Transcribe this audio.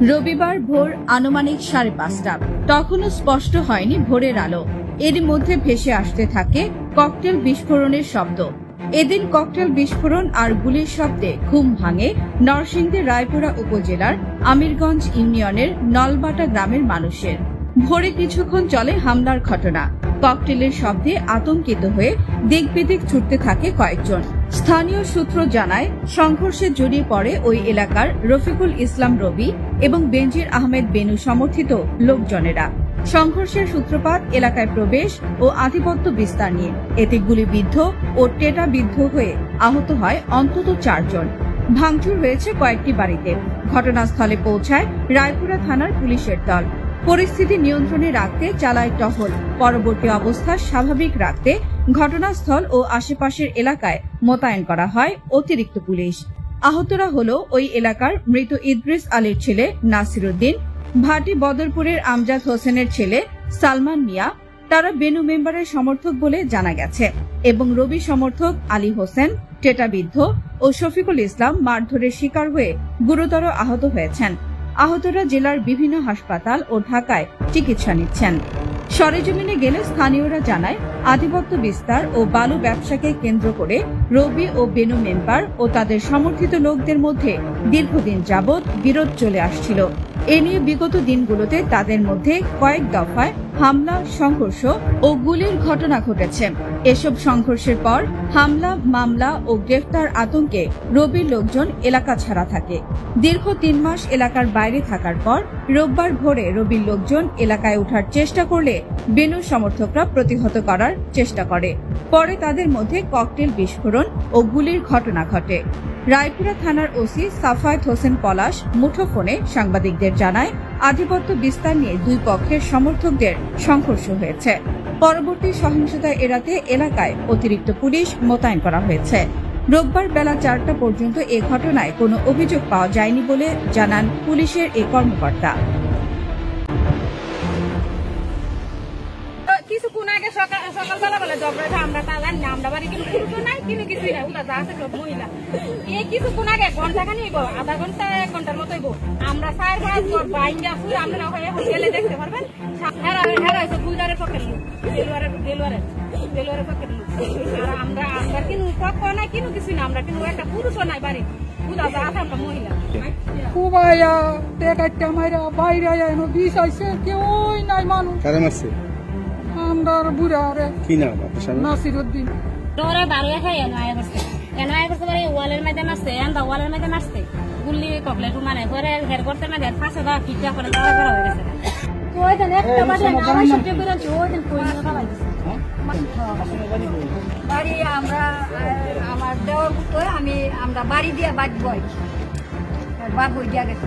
রবিবার ভোর আনুমানিক 5:30টা। তখনও স্পষ্ট হয়নি ভোরের আলো। এর মধ্যে ভেসে আসতে থাকে ককটেল বিস্ফোরণের শব্দ। এদিন ককটেল বিস্ফোরণ আর গুলির শব্দে ঘুম ভাঙে নরসিংদীর রায়পুরা উপজেলার আমিরগঞ্জ ইউনিয়নের নলবাটা গ্রামের মানুষের। ভোরে কিছুক্ষণ চলে হামলার ঘটনা। ককটেলের শব্দে আতঙ্কিত হয়ে দিক বিদিক ছুটতে থাকে কয়েকজন। স্থানীয় সূত্র জানায়, সংঘর্ষে জড়িয়ে পড়ে ওই এলাকার রফিকুল ইসলাম রবি এবং বেনজির আহমেদ বেনু সমর্থিত লোকজনেরা। সংঘর্ষের সূত্রপাত এলাকায় প্রবেশ ও আধিপত্য বিস্তার নিয়ে। এতে গুলিবিদ্ধ ও টেটাবিদ্ধ হয়ে আহত হয় অন্তত 4 জন। ভাঙচুর হয়েছে কয়েকটি বাড়িতে। ঘটনাস্থলে পৌঁছায় রায়পুরা থানার পুলিশের দল। পরিস্থিতি নিয়ন্ত্রণে রাখতে চালায় টহল। পরবর্তী অবস্থা স্বাভাবিক রাখতে ঘটনাস্থল ও আশেপাশের এলাকায় মোতায়েন করা হয় অতিরিক্ত পুলিশ। আহতরা হল ওই এলাকার মৃত ইদ্রিস আলীর ছেলে নাসির উদ্দিন, ভাটি বদরপুরের আমজাদ হোসেনের ছেলে সালমান মিয়া, তারা বেনু মেম্বারের সমর্থক বলে জানা গেছে, এবং রবি সমর্থক আলী হোসেন টেটাবিদ্ধ ও শফিকুল ইসলাম মারধরের শিকার হয়ে গুরুতর আহত হয়েছেন। আহতরা জেলার বিভিন্ন হাসপাতাল ও ঢাকায় চিকিৎসা নিচ্ছেন। সরেজমিনে গেলে স্থানীয়রা জানায়, আধিপত্য বিস্তার ও বালু ব্যবসাকে কেন্দ্র করে রবি ও বেনু মেম্বার ও তাদের সমর্থিত লোকদের মধ্যে দীর্ঘদিন যাবৎ বিরোধ চলে আসছিল। এ নিয়ে বিগত দিনগুলোতে তাদের মধ্যে কয়েক দফায় হামলা, সংঘর্ষ ও গুলির ঘটনা ঘটেছে। এসব সংঘর্ষের পর হামলা, মামলা ও গ্রেফতার আতঙ্কে রবির লোকজন এলাকা ছাড়া থাকে। দীর্ঘ 3 মাস এলাকার বাইরে থাকার পর রোববার ভোরে রবির লোকজন এলাকায় ওঠার চেষ্টা করলে বেনু সমর্থকরা প্রতিহত করার চেষ্টা করে। পরে তাদের মধ্যে ককটেল বিস্ফোরণ ও গুলির ঘটনা ঘটে। রায়পুরা থানার ওসি সাফায়েত হোসেন পলাশ মুঠোফোনে সাংবাদিকদের জানায়, আধিপত্য বিস্তার নিয়ে দুই পক্ষের সমর্থকদের সংঘর্ষ হয়েছে। পরবর্তী সহিংসতা এড়াতে এলাকায় অতিরিক্ত পুলিশ মোতায়েন করা হয়েছে। রোববার বেলা 4টা পর্যন্ত এ ঘটনায় কোনো অভিযোগ পাওয়া যায়নি বলে জানান পুলিশের এই কর্মকর্তা। কিছুক্ষণ আগে সকালবেলা বলে জবরাটা আমরা তা জানি না, আমরা বাড়ি কিন্তু পুরুষ নাই, কিন্তু কিছুই নাই, ওটা যা আছে সব মহিলা। এই কিছুক্ষণ আগে ঘন্টাখানি হইব, আধা ঘন্টা 1 ঘন্টার মতো হইব, আমরা সাইড বাস বাইঙ্গা ফুল আমরা হোটেলে দেখতে পারবেন। হেরা ফুলদারের পকেট লোক, দেলোয়ারের পকেট লোক। আর আমরা কিন্তু পক্ষ নাই, কিন্তু কিছুই না, আমরা কিন্তু একটা পুরুষও নাই বাড়ি, ওটা যা আছে আমরা মহিলা। খুব আয়া টেকাইটা মাইরা বাইরে এনো বিষ আইছে, কেউই নাই মানুষ। কারে মারছে? আমরা বুড়া রে। কি নাম আপনার? নাসির উদ্দিন। ডরে বারোয়া খাই এনআই করছে বারে ওয়ালের মধ্যে মারছে, ওয়ালের মধ্যে মারছে, গুলি ককলেট মানে পরে হের করতে না হের পাশে দা কিটা করে তারা করা হয়ে গেছে। ওইদিন একটা বাজে আমার সাথে বেরোচ্ছে, ওইদিন কই না খাওয়া দিছে বাড়ি। আমরা আমার দেওয়ার করে আমরা বাড়ি দিয়ে বাদ বই বাদ বই দিয়া গেছি।